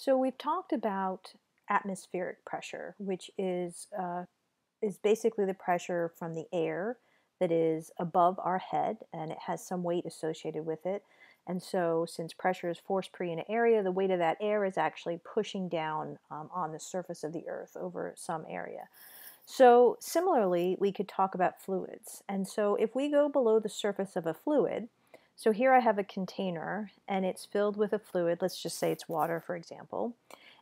So we've talked about atmospheric pressure, which is basically the pressure from the air that is above our head, and it has some weight associated with it. And so, since pressure is force per unit area, the weight of that air is actually pushing down on the surface of the Earth over some area. So, similarly, we could talk about fluids. And so, if we go below the surface of a fluid, so here I have a container and it's filled with a fluid, let's just say it's water, for example,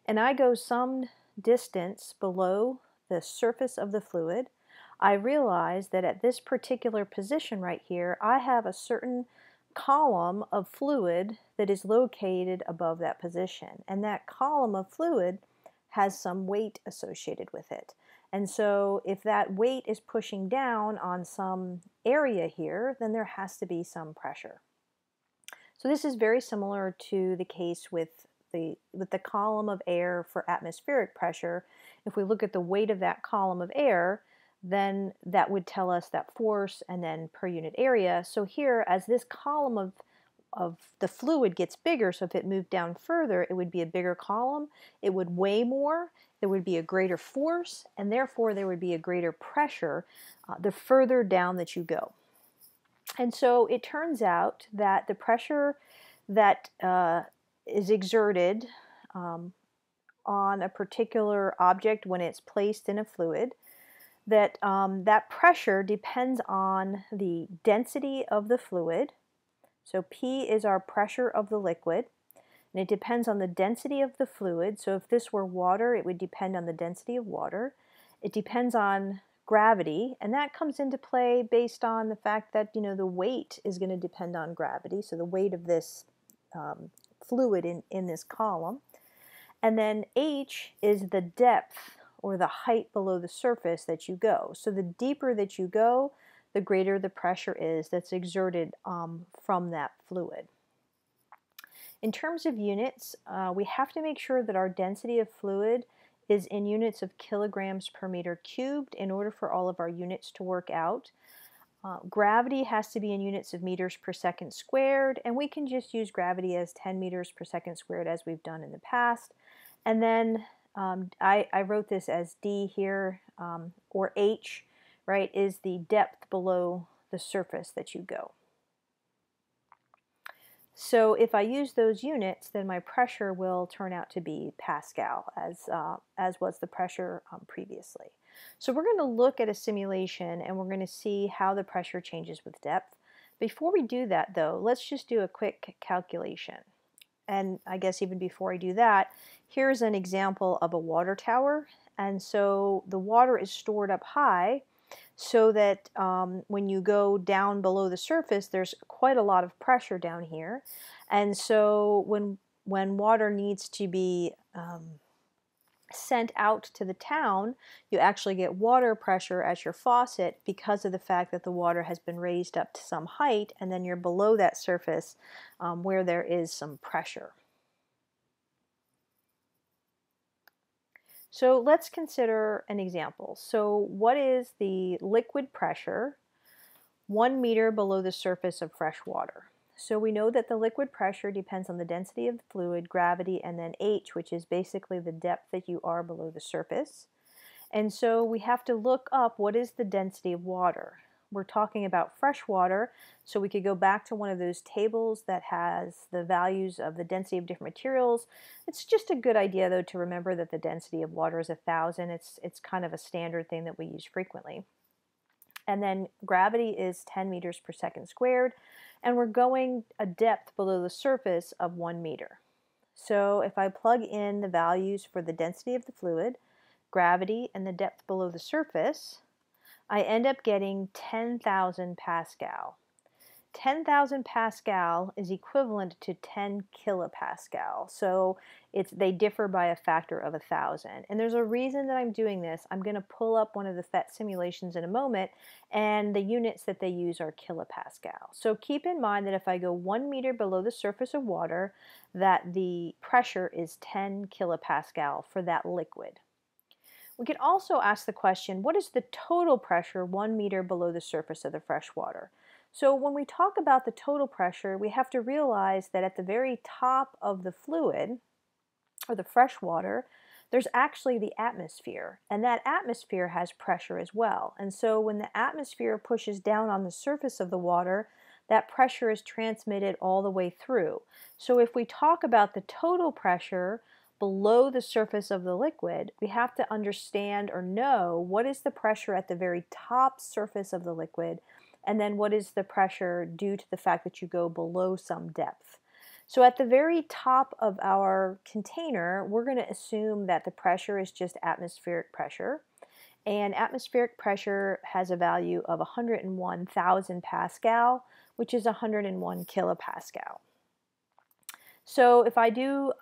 and I go some distance below the surface of the fluid, I realize that at this particular position right here, I have a certain column of fluid that is located above that position. And that column of fluid has some weight associated with it. And so if that weight is pushing down on some area here, then there has to be some pressure. So this is very similar to the case with the column of air for atmospheric pressure. If we look at the weight of that column of air, then that would tell us that force and then per unit area. So here, as this column of the fluid gets bigger, so if it moved down further, it would be a bigger column, it would weigh more, there would be a greater force, and therefore there would be a greater pressure the further down that you go. And so it turns out that the pressure that is exerted on a particular object when it's placed in a fluid, that that pressure depends on the density of the fluid. So P is our pressure of the liquid, and it depends on the density of the fluid. So if this were water, it would depend on the density of water. It depends on gravity, and that comes into play based on the fact that, the weight is going to depend on gravity, so the weight of this fluid in this column. And then H is the depth or the height below the surface that you go. So the deeper that you go, the greater the pressure is that's exerted from that fluid. In terms of units, we have to make sure that our density of fluid is in units of kilograms per meter cubed in order for all of our units to work out. Gravity has to be in units of meters per second squared, and we can just use gravity as 10 meters per second squared as we've done in the past. And then I wrote this as D here, or H, right, is the depth below the surface that you go. So if I use those units, then my pressure will turn out to be Pascal, as was the pressure previously. So we're going to look at a simulation and we're going to see how the pressure changes with depth. Before we do that though, let's just do a quick calculation. And I guess even before I do that, here's an example of a water tower. And so the water is stored up high so that when you go down below the surface, there's quite a lot of pressure down here. And so when water needs to be sent out to the town, you actually get water pressure at your faucet because of the fact that the water has been raised up to some height, and then you're below that surface where there is some pressure. So let's consider an example. So what is the liquid pressure 1 meter below the surface of fresh water? So we know that the liquid pressure depends on the density of the fluid, gravity, and then H, which is basically the depth that you are below the surface. And so we have to look up what is the density of water. We're talking about fresh water, so we could go back to one of those tables that has the values of the density of different materials. It's just a good idea, though, to remember that the density of water is 1,000. It's kind of a standard thing that we use frequently. And then gravity is 10 meters per second squared, and we're going a depth below the surface of 1 meter. So if I plug in the values for the density of the fluid, gravity, and the depth below the surface, I end up getting 10,000 Pascal. 10,000 Pascal is equivalent to 10 kilopascal. So they differ by a factor of 1,000. And there's a reason that I'm doing this. I'm going to pull up one of the PhET simulations in a moment, and the units that they use are kilopascal. So keep in mind that if I go 1 meter below the surface of water, that the pressure is 10 kilopascal for that liquid. We could also ask the question, what is the total pressure 1 meter below the surface of the fresh water? So when we talk about the total pressure, we have to realize that at the very top of the fluid, or the fresh water, there's actually the atmosphere, and that atmosphere has pressure as well. And so when the atmosphere pushes down on the surface of the water, that pressure is transmitted all the way through. So if we talk about the total pressure below the surface of the liquid, we have to understand or know what is the pressure at the very top surface of the liquid, and then what is the pressure due to the fact that you go below some depth. So at the very top of our container, we're going to assume that the pressure is just atmospheric pressure. And atmospheric pressure has a value of 101,000 Pascal, which is 101 kilopascal. So if I do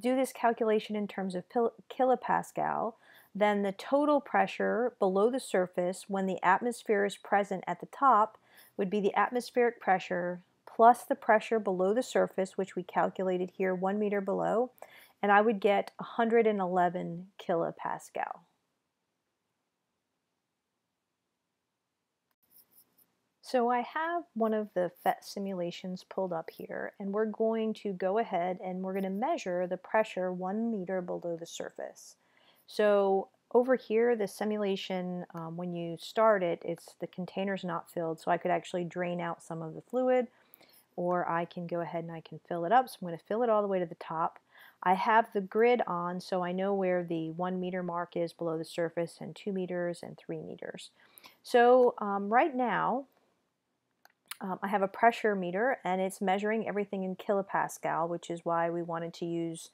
this calculation in terms of kilopascal, then the total pressure below the surface when the atmosphere is present at the top would be the atmospheric pressure plus the pressure below the surface, which we calculated here 1 meter below, and I would get 111 kilopascal. So I have one of the PhET simulations pulled up here, and we're going to go ahead and we're going to measure the pressure 1 meter below the surface. So over here, the simulation, when you start it, the container's not filled, so I could actually drain out some of the fluid, or I can go ahead and I can fill it up. So I'm going to fill it all the way to the top. I have the grid on, so I know where the 1 meter mark is below the surface, and 2 meters and 3 meters. So right now, I have a pressure meter, and it's measuring everything in kilopascal, which is why we wanted to use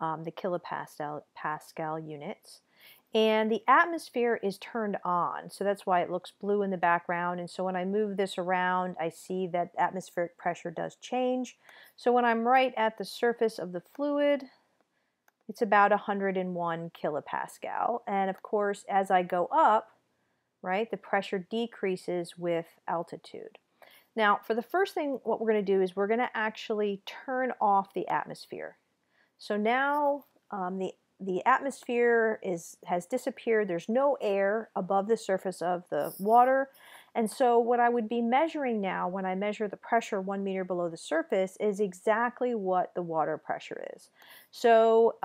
the Pascal units. And the atmosphere is turned on, so that's why it looks blue in the background. And so when I move this around, I see that atmospheric pressure does change. So when I'm right at the surface of the fluid, it's about 101 kilopascal. And of course, as I go up, right, the pressure decreases with altitude. Now, for the first thing, what we're going to do is we're going to actually turn off the atmosphere. So now the atmosphere has disappeared. There's no air above the surface of the water. And so what I would be measuring now when I measure the pressure 1 meter below the surface is exactly what the water pressure is. So,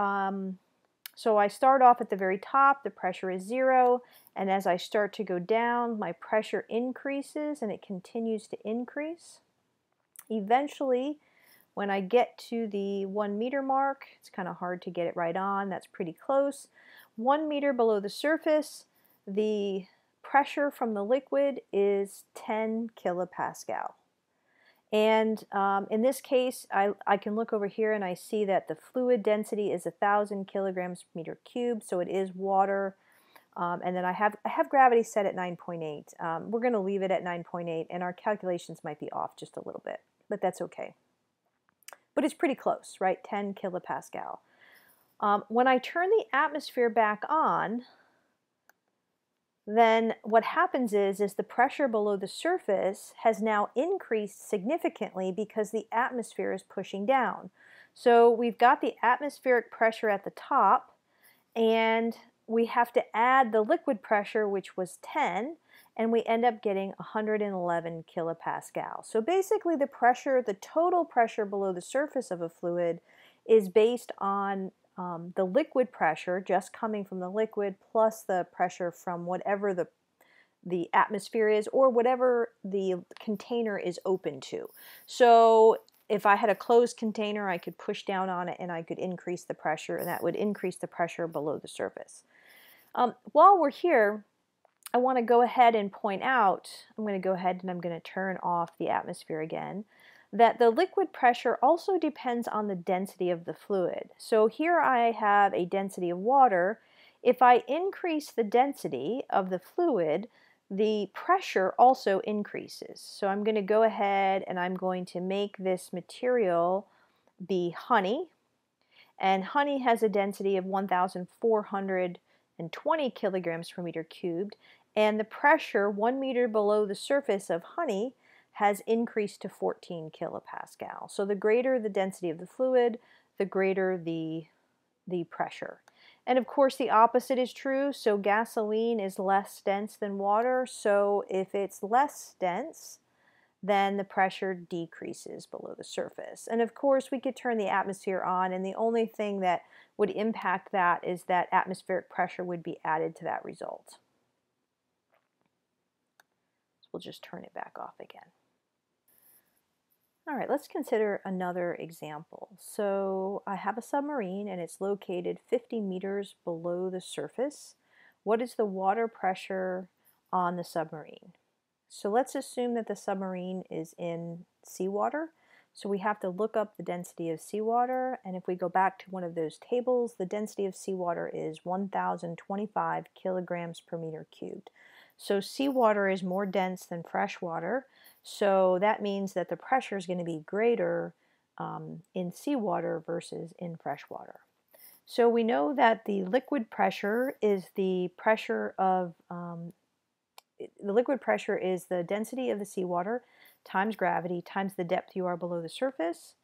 so I start off at the very top, the pressure is 0, and as I start to go down, my pressure increases and it continues to increase. Eventually, when I get to the 1 meter mark, it's kind of hard to get it right on, that's pretty close. 1 meter below the surface, the pressure from the liquid is 10 kilopascal. And in this case, I can look over here and I see that the fluid density is 1,000 kilograms per meter cubed, so it is water. And then I have gravity set at 9.8. We're going to leave it at 9.8, and our calculations might be off just a little bit, but that's okay. But it's pretty close, right? 10 kilopascal. When I turn the atmosphere back on, then what happens is the pressure below the surface has now increased significantly because the atmosphere is pushing down. So we've got the atmospheric pressure at the top, and we have to add the liquid pressure, which was 10, and we end up getting 111 kilopascal. So basically the pressure, the total pressure below the surface of a fluid is based on the liquid pressure just coming from the liquid plus the pressure from whatever the atmosphere is or whatever the container is open to. So if I had a closed container, I could push down on it and I could increase the pressure, and that would increase the pressure below the surface. While we're here, I want to go ahead and point out, I'm going to go ahead and I'm going to turn off the atmosphere again, that the liquid pressure also depends on the density of the fluid. So here I have a density of water. If I increase the density of the fluid, the pressure also increases. So I'm going to go ahead and I'm going to make this material be honey. And honey has a density of 1,420 kilograms per meter cubed. And the pressure 1 meter below the surface of honey has increased to 14 kilopascal. So the greater the density of the fluid, the greater the pressure. And of course the opposite is true. So gasoline is less dense than water. So if it's less dense, then the pressure decreases below the surface. And of course, we could turn the atmosphere on, and the only thing that would impact that is that atmospheric pressure would be added to that result. So we'll just turn it back off again. All right, let's consider another example. So I have a submarine and it's located 50 meters below the surface. What is the water pressure on the submarine? So let's assume that the submarine is in seawater. So we have to look up the density of seawater, and if we go back to one of those tables, the density of seawater is 1,025 kilograms per meter cubed. So seawater is more dense than fresh water, so that means that the pressure is going to be greater in seawater versus in fresh water. So we know that the liquid pressure is the pressure of the liquid pressure is the density of the seawater times gravity times the depth you are below the surface.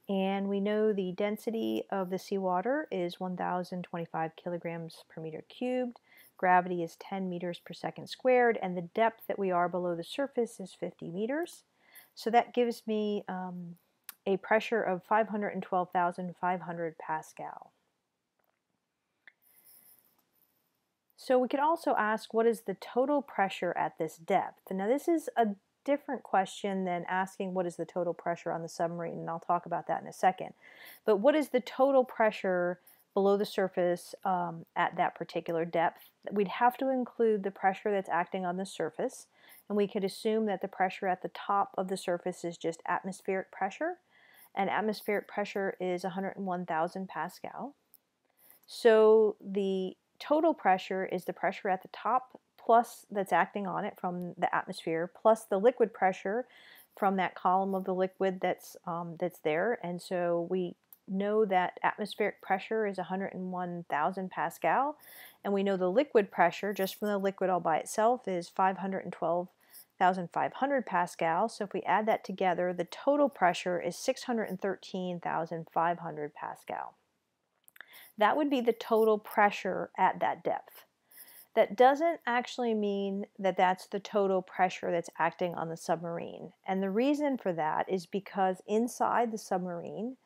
And we know the density of the seawater is 1,025 kilograms per meter cubed. Gravity is 10 meters per second squared, and the depth that we are below the surface is 50 meters. So that gives me a pressure of 512,500 Pascal. So we could also ask, what is the total pressure at this depth? Now this is a different question than asking what is the total pressure on the submarine, and I'll talk about that in a second. But what is the total pressure below the surface at that particular depth? We'd have to include the pressure that's acting on the surface, and we could assume that the pressure at the top of the surface is just atmospheric pressure, and atmospheric pressure is 101,000 Pascal. So the total pressure is the pressure at the top plus that's acting on it from the atmosphere plus the liquid pressure from that column of the liquid that's there. And so we know that atmospheric pressure is 101,000 Pascal, and we know the liquid pressure just from the liquid all by itself is 512,500 Pascal. So if we add that together, the total pressure is 613,500 Pascal. That would be the total pressure at that depth. That doesn't actually mean that that's the total pressure that's acting on the submarine. And the reason for that is because inside the submarine,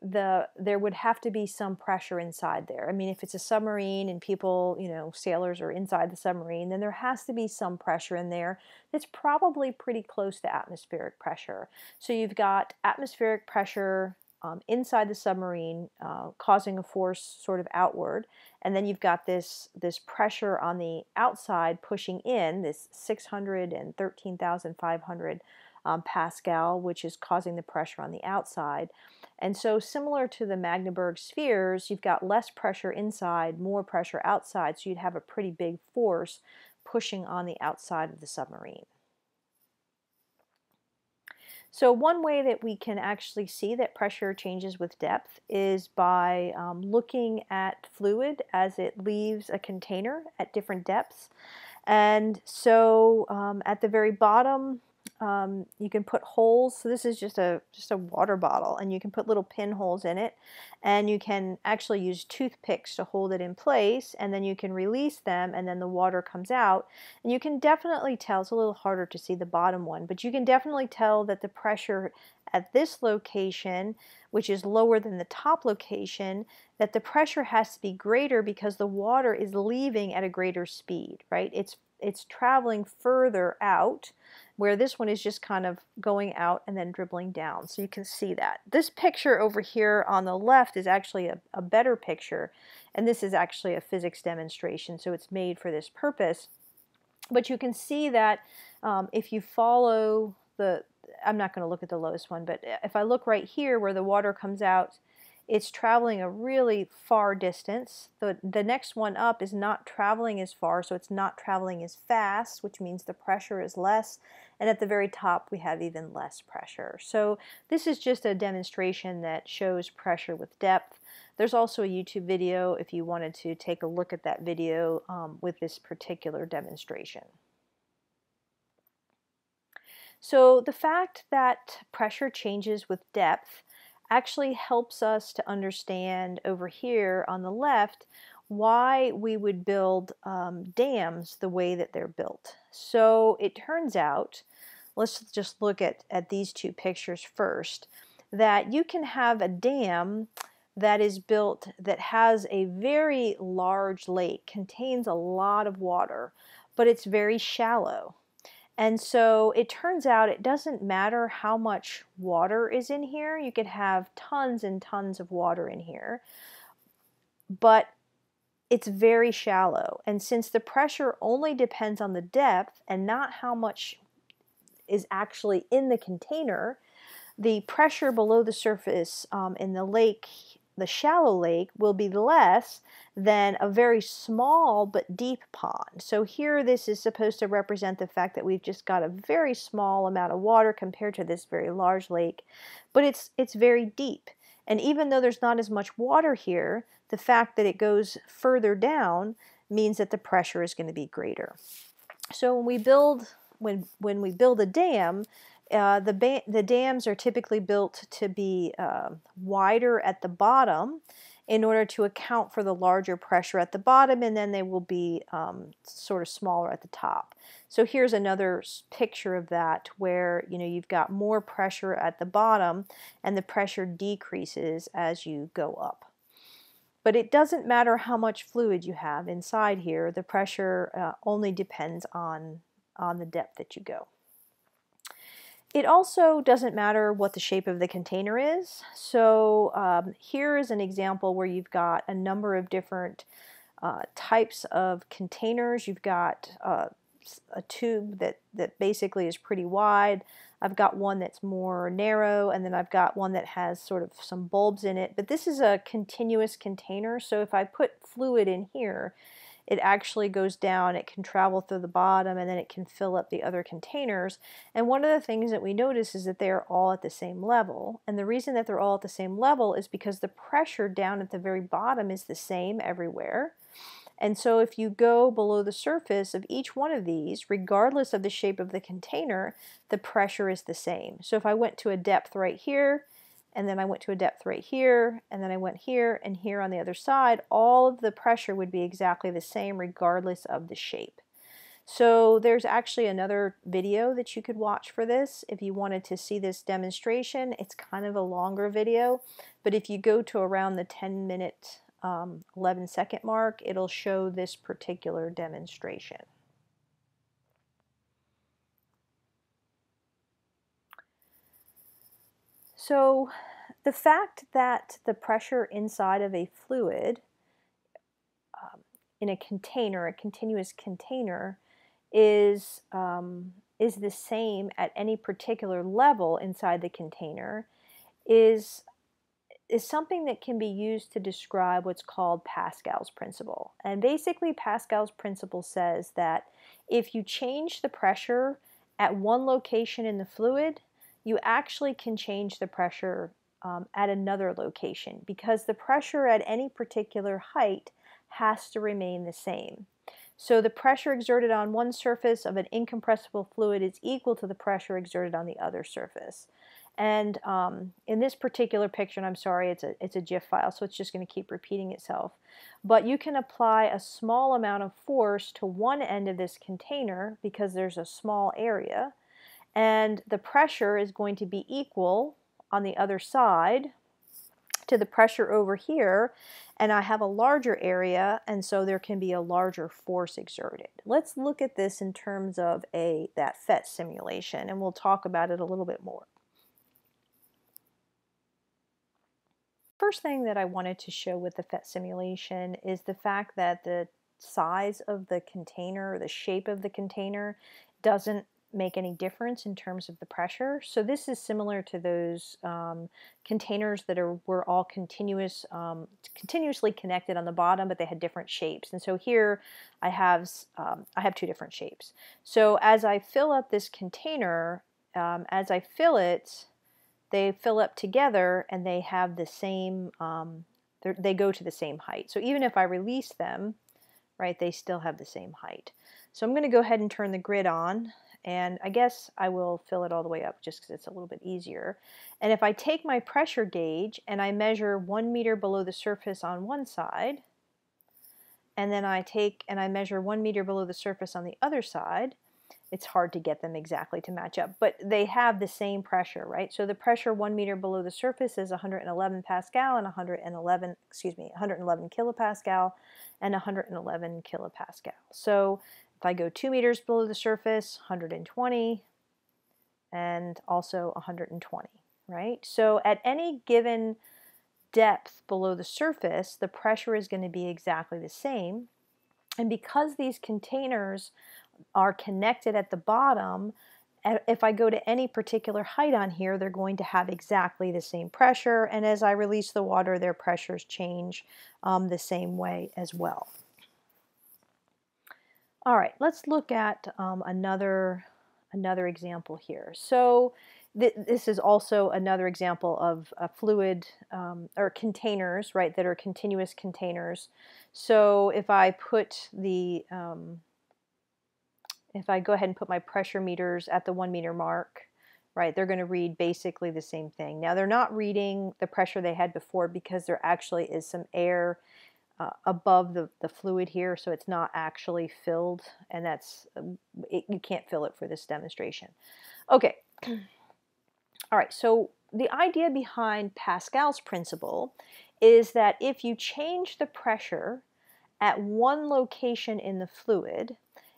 there would have to be some pressure inside there. I mean, if it's a submarine and people, sailors are inside the submarine, then there has to be some pressure in there that's probably pretty close to atmospheric pressure. So you've got atmospheric pressure inside the submarine causing a force sort of outward, and then you've got this pressure on the outside pushing in, this 613,500 Pascal, which is causing the pressure on the outside. And so similar to the Magdeburg spheres, you've got less pressure inside, more pressure outside, so you'd have a pretty big force pushing on the outside of the submarine. So one way that we can actually see that pressure changes with depth is by looking at fluid as it leaves a container at different depths. And so at the very bottom, you can put holes. So this is just a water bottle, and you can put little pinholes in it, and you can actually use toothpicks to hold it in place, and then you can release them, and then the water comes out. And you can definitely tell, it's a little harder to see the bottom one, but you can definitely tell that the pressure at this location, which is lower than the top location, that the pressure has to be greater because the water is leaving at a greater speed, right? It's traveling further out, where this one is just kind of going out and then dribbling down. So you can see that. This picture over here on the left is actually a better picture, and this is actually a physics demonstration, so it's made for this purpose. But you can see that if you follow I'm not going to look at the lowest one, but if I look right here where the water comes out, it's traveling a really far distance. The next one up is not traveling as far, so it's not traveling as fast, which means the pressure is less. And at the very top, we have even less pressure. So this is just a demonstration that shows pressure with depth. There's also a YouTube video if you wanted to take a look at that video with this particular demonstration. So the fact that pressure changes with depth actually helps us to understand over here on the left why we would build dams the way that they're built. So it turns out, let's just look at these two pictures first, that you can have a dam that is built that has a very large lake, contains a lot of water, but it's very shallow. And so it turns out it doesn't matter how much water is in here. You could have tons and tons of water in here, but it's very shallow. And since the pressure only depends on the depth and not how much is actually in the container, the pressure below the surface in the lake, the shallow lake, will be less than a very small but deep pond. So here this is supposed to represent the fact that we've just got a very small amount of water compared to this very large lake, but it's very deep. And even though there's not as much water here, the fact that it goes further down means that the pressure is going to be greater. So when we build a dam, the dams are typically built to be wider at the bottom in order to account for the larger pressure at the bottom, and then they will be sort of smaller at the top. So here's another picture of that where you've got more pressure at the bottom and the pressure decreases as you go up. But it doesn't matter how much fluid you have inside here. The pressure only depends on the depth that you go. It also doesn't matter what the shape of the container is. So here is an example where you've got a number of different types of containers. You've got a tube that basically is pretty wide. I've got one that's more narrow, and then I've got one that has sort of some bulbs in it. But this is a continuous container, so if I put fluid in here, it actually goes down, it can travel through the bottom, and then it can fill up the other containers. And one of the things that we notice is that they are all at the same level. And the reason that they're all at the same level is because the pressure down at the very bottom is the same everywhere. And so if you go below the surface of each one of these, regardless of the shape of the container, the pressure is the same. So if I went to a depth right here, and then I went to a depth right here, and then I went here and here on the other side, all of the pressure would be exactly the same regardless of the shape. So there's actually another video that you could watch for this if you wanted to see this demonstration. It's kind of a longer video, but if you go to around the 10-minute 11-second mark, it'll show this particular demonstration. So the fact that the pressure inside of a fluid in a container, a continuous container, is the same at any particular level inside the container is something that can be used to describe what's called Pascal's principle. And basically Pascal's principle says that if you change the pressure at one location in the fluid, you actually can change the pressure at another location, because the pressure at any particular height has to remain the same. So the pressure exerted on one surface of an incompressible fluid is equal to the pressure exerted on the other surface. And in this particular picture, and I'm sorry, it's a GIF file, so it's just going to keep repeating itself. But you can apply a small amount of force to one end of this container because there's a small area, and the pressure is going to be equal on the other side to the pressure over here, and I have a larger area, and so there can be a larger force exerted. Let's look at this in terms of that PhET simulation, and we'll talk about it a little bit more. First thing that I wanted to show with the PhET simulation is the fact that the size of the container, the shape of the container, doesn't make any difference in terms of the pressure. So this is similar to those containers that were all continuously connected on the bottom, but they had different shapes. And so here I have two different shapes. So as I fill up this container, as I fill it, they fill up together and they have the same, they go to the same height. So even if I release them, right, they still have the same height. So I'm going to go ahead and turn the grid on, and I guess I will fill it all the way up just because it's a little bit easier. And if I take my pressure gauge and I measure 1 meter below the surface on one side, and then I take and I measure 1 meter below the surface on the other side, it's hard to get them exactly to match up, but they have the same pressure, right? So the pressure 1 meter below the surface is 111 Pascal and 111, excuse me, 111 kilopascal and 111 kilopascal. So if I go 2 meters below the surface, 120 and also 120, right? So at any given depth below the surface, the pressure is going to be exactly the same. And because these containers are connected at the bottom, if I go to any particular height on here, they're going to have exactly the same pressure. And as I release the water, their pressures change the same way as well. All right, let's look at another example here. So this is also another example of a fluid or containers, right, that are continuous containers. So if I put the if I go ahead and put my pressure meters at the 1 meter mark, right, they're going to read basically the same thing. Now they're not reading the pressure they had before because there actually is some air above the fluid here, so it's not actually filled, and that's you can't fill it for this demonstration. Okay, all right, so the idea behind Pascal's principle is that if you change the pressure at one location in the fluid,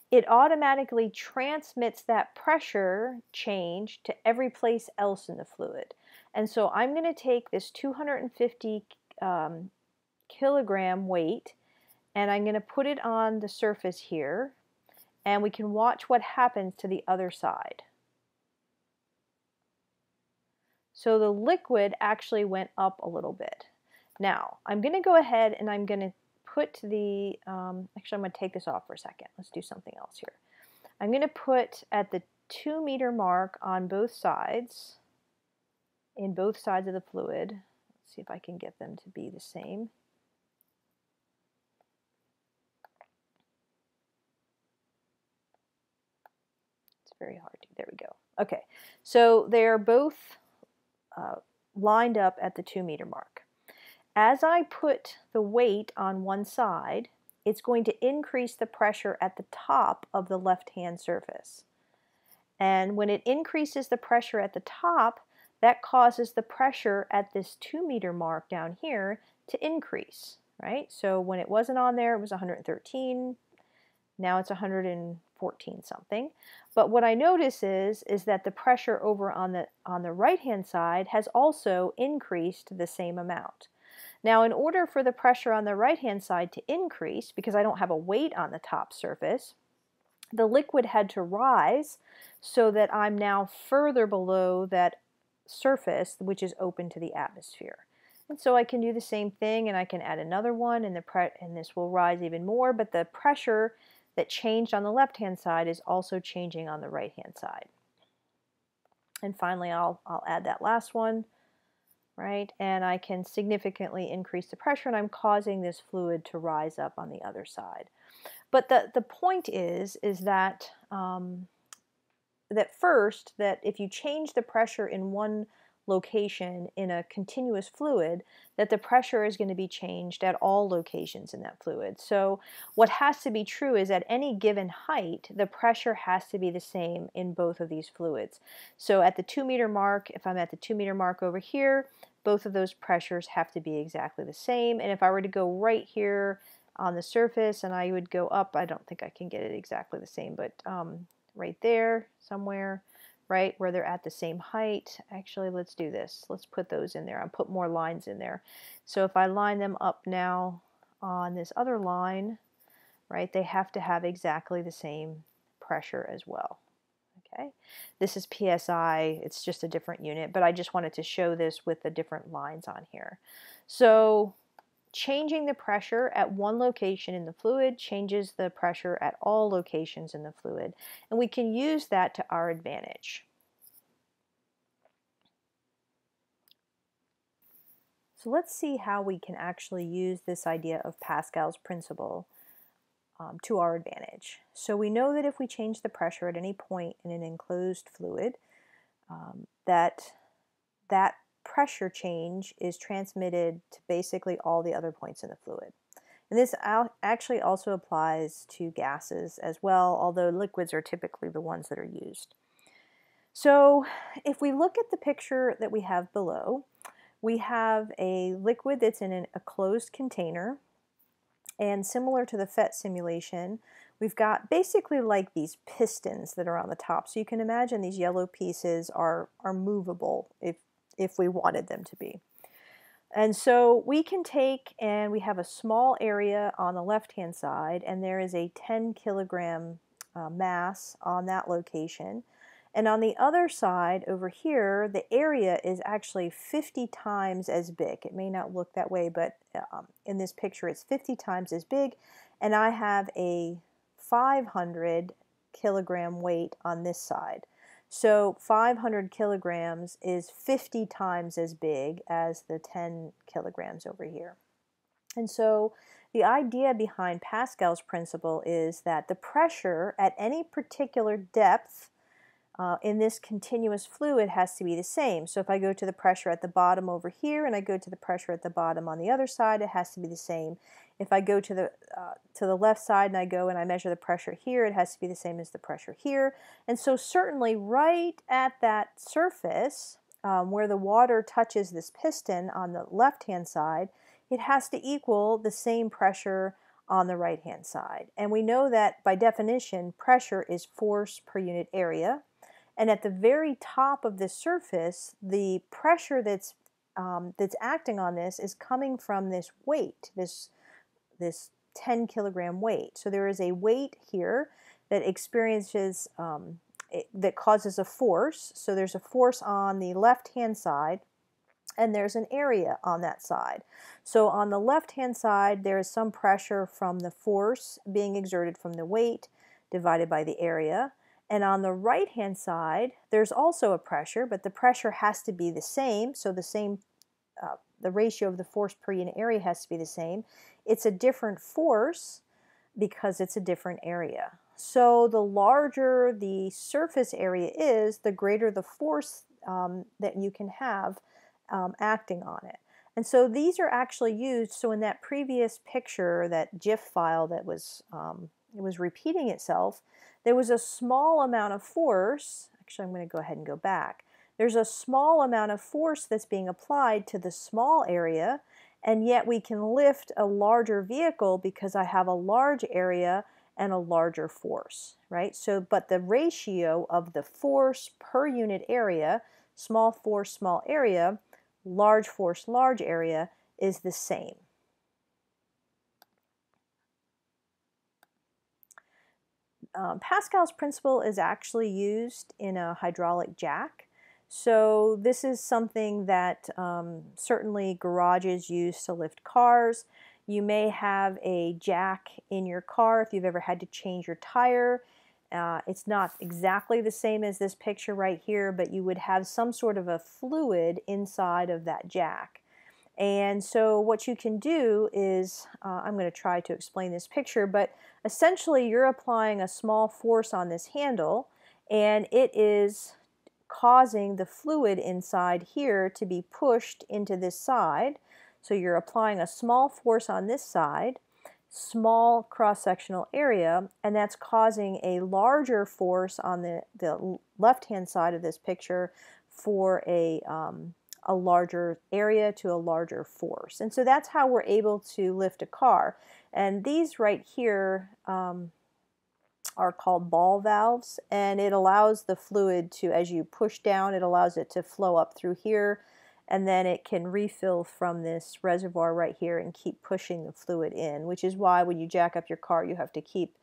it automatically transmits that pressure change to every place else in the fluid. And so I'm going to take this 250 kilogram weight and I'm going to put it on the surface here, and we can watch what happens to the other side. So the liquid actually went up a little bit. Now I'm going to go ahead and I'm going to put the, actually I'm going to take this off for a second. Let's do something else here. I'm going to put at the 2 meter mark on both sides, in both sides of the fluid. Let's see if I can get them to be the same. It's very hard to, there we go. Okay, so they're both lined up at the 2 meter mark. As I put the weight on one side, it's going to increase the pressure at the top of the left-hand surface. And when it increases the pressure at the top, that causes the pressure at this 2 meter mark down here to increase, right? So when it wasn't on there, it was 113. Now it's 114 something. But what I notice is that the pressure over on the right-hand side has also increased the same amount. Now, in order for the pressure on the right-hand side to increase, because I don't have a weight on the top surface, the liquid had to rise so that I'm now further below that surface, which is open to the atmosphere. And so I can do the same thing, and I can add another one, and this will rise even more, but the pressure that changed on the left-hand side is also changing on the right-hand side. And finally, I'll add that last one. Right, and I can significantly increase the pressure, and I'm causing this fluid to rise up on the other side. But the point is that first, that if you change the pressure in one location in a continuous fluid, that the pressure is going to be changed at all locations in that fluid. So what has to be true is at any given height, the pressure has to be the same in both of these fluids. So at the 2 meter mark, if I'm at the 2 meter mark over here, both of those pressures have to be exactly the same. And if I were to go right here on the surface and I would go up, I don't think I can get it exactly the same, but right there somewhere, right where they're at the same height. Actually, let's do this. Let's put those in there. I'll put more lines in there. So if I line them up now on this other line, right, they have to have exactly the same pressure as well. Okay, this is PSI. It's just a different unit, but I just wanted to show this with the different lines on here. So changing the pressure at one location in the fluid changes the pressure at all locations in the fluid, and we can use that to our advantage. So let's see how we can actually use this idea of Pascal's principle to our advantage. So we know that if we change the pressure at any point in an enclosed fluid, that pressure change is transmitted to basically all the other points in the fluid. And this actually also applies to gases as well, although liquids are typically the ones that are used. So if we look at the picture that we have below, we have a liquid that's in a closed container, and similar to the PhET simulation, we've got basically like these pistons that are on the top. So you can imagine these yellow pieces are movable if we wanted them to be. And so we can take, and we have a small area on the left-hand side, and there is a 10 kilogram mass on that location. And on the other side over here, the area is actually 50 times as big. It may not look that way, but in this picture it's 50 times as big. And I have a 500 kilogram weight on this side. So 500 kilograms is 50 times as big as the 10 kilograms over here. And so the idea behind Pascal's principle is that the pressure at any particular depth in this continuous fluid has to be the same. So if I go to the pressure at the bottom over here and I go to the pressure at the bottom on the other side, it has to be the same. If I go to the left side and I go and I measure the pressure here, it has to be the same as the pressure here. And so certainly right at that surface where the water touches this piston on the left-hand side, it has to equal the same pressure on the right-hand side. And we know that by definition, pressure is force per unit area. And at the very top of this surface, the pressure that's acting on this is coming from this weight, this 10 kilogram weight. So there is a weight here that experiences, that causes a force. So there's a force on the left-hand side, and there's an area on that side. So on the left-hand side, there is some pressure from the force being exerted from the weight divided by the area. And on the right-hand side, there's also a pressure, but the pressure has to be the same. So the ratio of the force per unit area has to be the same. It's a different force because it's a different area. So the larger the surface area is, the greater the force that you can have acting on it. And so these are actually used. So in that previous picture, that GIF file that was it was repeating itself, there was a small amount of force. Actually, I'm going to go ahead and go back. There's a small amount of force that's being applied to the small area, and yet we can lift a larger vehicle because I have a large area and a larger force, right? So, but the ratio of the force per unit area, small force, small area, large force, large area, is the same. Pascal's principle is actually used in a hydraulic jack. So this is something that certainly garages use to lift cars. You may have a jack in your car if you've ever had to change your tire. It's not exactly the same as this picture right here, but you would have some sort of a fluid inside of that jack. And so what you can do is, I'm going to try to explain this picture, but essentially you're applying a small force on this handle, and it is causing the fluid inside here to be pushed into this side. So you're applying a small force on this side, small cross-sectional area, and that's causing a larger force on the left-hand side of this picture for a larger area to a larger force. And so that's how we're able to lift a car. And these right here are called ball valves, and it allows the fluid to, as you push down, it allows it to flow up through here, and then it can refill from this reservoir right here and keep pushing the fluid in, which is why when you jack up your car, you have to keep,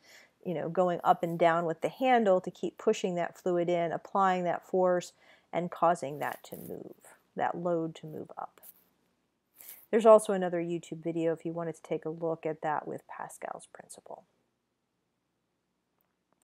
going up and down with the handle to keep pushing that fluid in, applying that force, and causing that to move, that load to move up. There's also another YouTube video if you wanted to take a look at that with Pascal's principle.